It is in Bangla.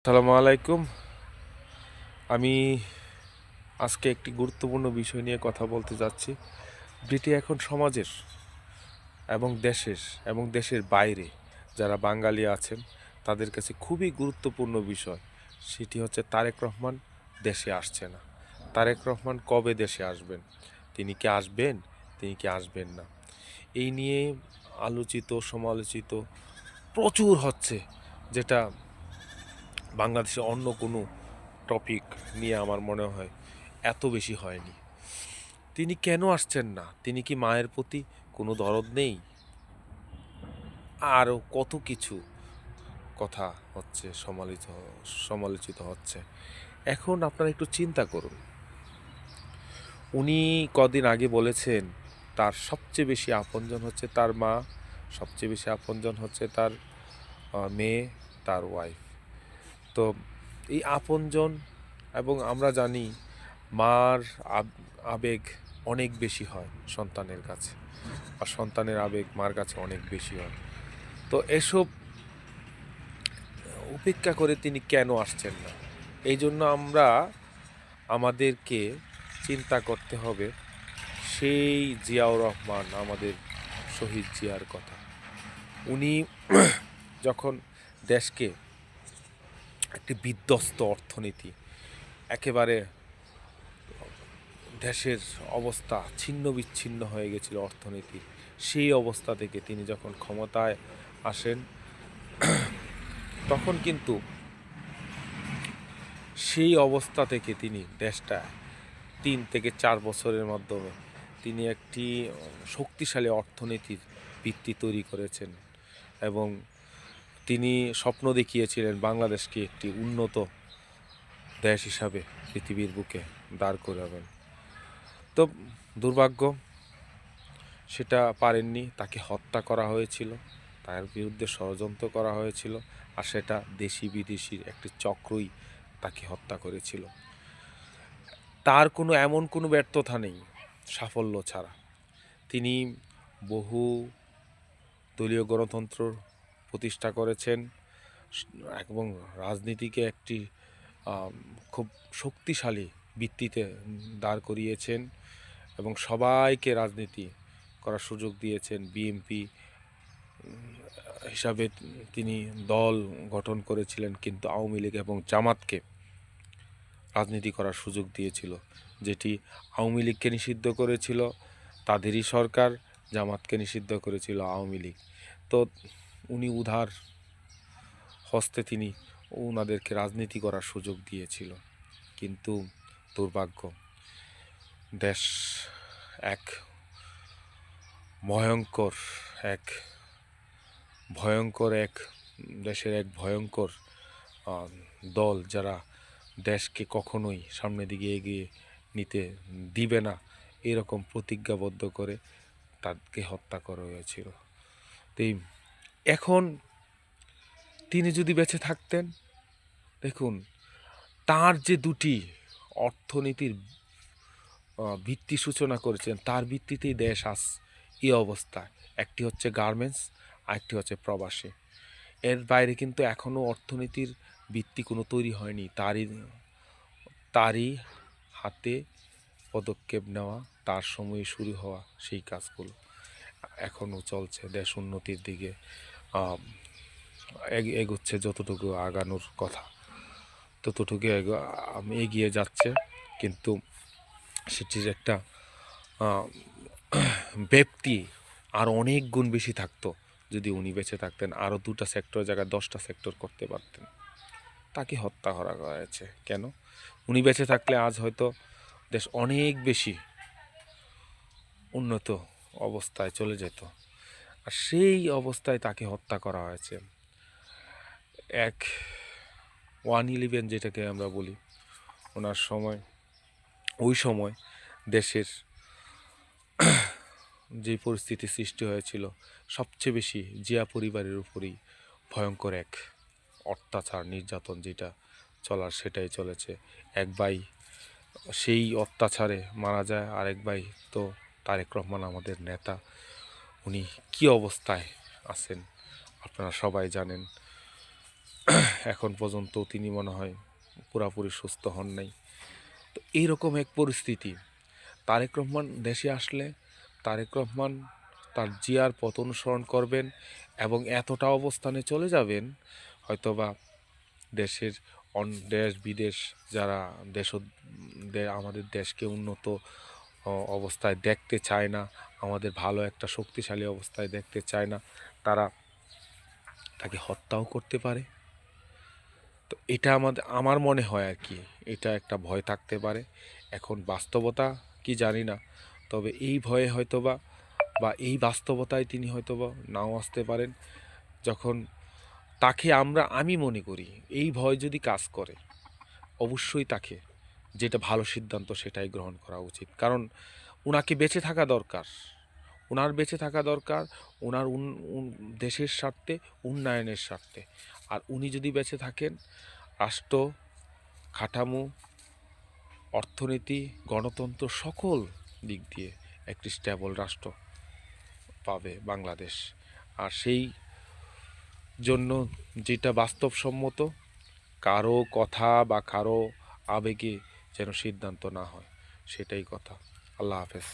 আসসালামু আলাইকুম। আমি আজকে একটি গুরুত্বপূর্ণ বিষয় নিয়ে কথা বলতে যাচ্ছি। যেটি এখন সমাজের এবং দেশের বাইরে যারা বাঙালি আছেন তাদের কাছে খুবই গুরুত্বপূর্ণ বিষয়। সেটি হচ্ছে তারেক রহমান দেশে আসছে না। তারেক রহমান কবে দেশে আসবেন? তিনি কি আসবেন? তিনি কি আসবেন না? এই নিয়ে আলোচিত সমালোচিত প্রচুর হচ্ছে, যেটা বাংলাদেশে অন্য কোনো টপিক নিয়ে আমার মনে হয় এত বেশি হয়নি। তিনি কেন আসছেন না? তিনি কি মায়ের প্রতি কোনো দরদ নেই? আরও কত কিছু কথা হচ্ছে, সমালোচিত হচ্ছে। এখন আপনারা একটু চিন্তা করুন, উনি কদিন আগে বলেছেন তার সবচেয়ে বেশি আপনজন হচ্ছে তার মা, সবচেয়ে বেশি আপনজন হচ্ছে তার মেয়ে, তার ওয়াইফ। তো এই আপনজন, এবং আমরা জানি মার আবেগ অনেক বেশি হয় সন্তানের কাছে, আর সন্তানের আবেগ মার কাছে অনেক বেশি হয়। তো এসব উপেক্ষা করে তিনি কেন আসছেন না? এই জন্য আমাদেরকে চিন্তা করতে হবে সেই জিয়াউর রহমান, আমাদের শহীদ জিয়ার কথা। উনি যখন দেশকে একটি বিধ্বস্ত অর্থনীতি, একেবারে দেশের অবস্থা ছিন্ন বিচ্ছিন্ন হয়ে গেছিল অর্থনীতি, সেই অবস্থা থেকে তিনি যখন ক্ষমতায় আসেন, তখন কিন্তু সেই অবস্থা থেকে তিনি দেশটা 3 থেকে 4 বছরের মাধ্যমে তিনি একটি শক্তিশালী অর্থনীতির ভিত্তি তৈরি করেছেন, এবং তিনি স্বপ্ন দেখিয়েছিলেন বাংলাদেশকে একটি উন্নত দেশ হিসাবে পৃথিবীর বুকে দাঁড় করাবেন। তো দুর্ভাগ্য, সেটা পারেননি। তাকে হত্যা করা হয়েছিল, তার বিরুদ্ধে ষড়যন্ত্র করা হয়েছিল, আর সেটা দেশি বিদেশির একটি চক্রই তাকে হত্যা করেছিল। তার এমন কোনো ব্যর্থতা নেই সাফল্য ছাড়া। তিনি বহু দলীয় গণতন্ত্র প্রতিষ্ঠা করেছেন এবং রাজনীতিকে একটি খুব শক্তিশালী ভিত্তিতে দাঁড় করিয়েছেন, এবং সবাইকে রাজনীতি করার সুযোগ দিয়েছেন। বিএনপি হিসাবে তিনি দল গঠন করেছিলেন, কিন্তু আওয়ামী লীগ এবং জামাতকে রাজনীতি করার সুযোগ দিয়েছিল, যেটি আওয়ামী লীগকে নিষিদ্ধ করেছিল তাদেরই সরকার, জামাতকে নিষিদ্ধ করেছিল আওয়ামী লীগ। তো উনি উদার হস্তে তিনি ওনাদেরকে রাজনীতি করার সুযোগ দিয়েছিল। কিন্তু দুর্ভাগ্য, দেশ এক ভয়ঙ্কর এক ভয়ঙ্কর এক দেশের এক ভয়ঙ্কর দল, যারা দেশকে কখনোই সামনের দিকে এগিয়ে নিতে দিবে না, এরকম প্রতিজ্ঞাবদ্ধ করে তাকে হত্যা করা হয়েছিল। তো এখন তিনি যদি বেঁচে থাকতেন, দেখুন, তার যে দুটি অর্থনীতির ভিত্তি সূচনা করেছেন, তার ভিত্তিতেই দেশ আজ এই অবস্থায়। একটি হচ্ছে গার্মেন্টস, আরেকটি হচ্ছে প্রবাসী। এর বাইরে কিন্তু এখনও অর্থনীতির ভিত্তি কোনো তৈরি হয়নি। তারই হাতে পদক্ষেপ নেওয়া, তার সময়ে শুরু হওয়া সেই কাজগুলো এখনও চলছে। দেশ উন্নতির দিকে এগোচ্ছে, যতটুকু আগানোর কথা ততটুকু এগিয়ে যাচ্ছে। কিন্তু সেটির একটা ব্যাপ্তি আর অনেক গুণ বেশি থাকতো যদি উনি বেঁচে থাকতেন। আরও 2টা সেক্টর জায়গায় 10টা সেক্টর করতে পারতেন। তাকে হত্যা করা হয়েছে কেন? উনি বেঁচে থাকলে আজ হয়তো দেশ অনেক বেশি উন্নত অবস্থায় চলে যেত, আর সেই অবস্থায় তাকে হত্যা করা হয়েছে। 1/11 যেটাকে আমরা বলি, ওনার সময়, ওই সময় দেশের যে পরিস্থিতি সৃষ্টি হয়েছিল, সবচেয়ে বেশি জিয়া পরিবারের উপরই ভয়ঙ্কর এক অত্যাচার নির্যাতন যেটা চলার সেটাই চলেছে। এক ভাই সেই অত্যাচারে মারা যায়, আরেক ভাই তো তারেক রহমান আমাদের নেতা, উনি কি অবস্থায় আছেন আপনারা সবাই জানেন। এখন পর্যন্ত তিনি মনে হয় পুরাপুরি সুস্থ হন নাই। তো এইরকম এক পরিস্থিতি, তারেক রহমান দেশে আসলে তারেক রহমান তার জিয়ার পথ অনুসরণ করবেন এবং এতটা অবস্থানে চলে যাবেন হয়তোবা দেশের দেশ বিদেশ যারা দেশ আমাদের দেশকে উন্নত অবস্থায় দেখতে চায় না, আমাদের ভালো একটা শক্তিশালী অবস্থায় দেখতে চায় না, তারা তাকে হত্যাও করতে পারে। তো এটা আমার মনে হয় আর কি, এটা একটা ভয় থাকতে পারে। এখন বাস্তবতা কি জানি না, তবে এই ভয়ে হয়তোবা বা এই বাস্তবতায় তিনি হয়তোবা নাও আসতে পারেন। যখন তাকে আমি মনে করি এই ভয় যদি কাজ করে, অবশ্যই তাকে যেটা ভালো সিদ্ধান্ত সেটাই গ্রহণ করা উচিত। কারণ উনাকে বেঁচে থাকা দরকার, উনার বেঁচে থাকা দরকার, উনার দেশের স্বার্থে, উন্নয়নের স্বার্থে। আর উনি যদি বেঁচে থাকেন, রাষ্ট্র কাঠামো, অর্থনীতি, গণতন্ত্র সকল দিক দিয়ে একটি স্টেবল রাষ্ট্র পাবে বাংলাদেশ। আর সেই জন্য যেটা বাস্তবসম্মত, কারো কথা বা কারো আবেগে যেন সিদ্ধান্ত না হয়, সেটাই কথা। আল্লাহ হাফেজ।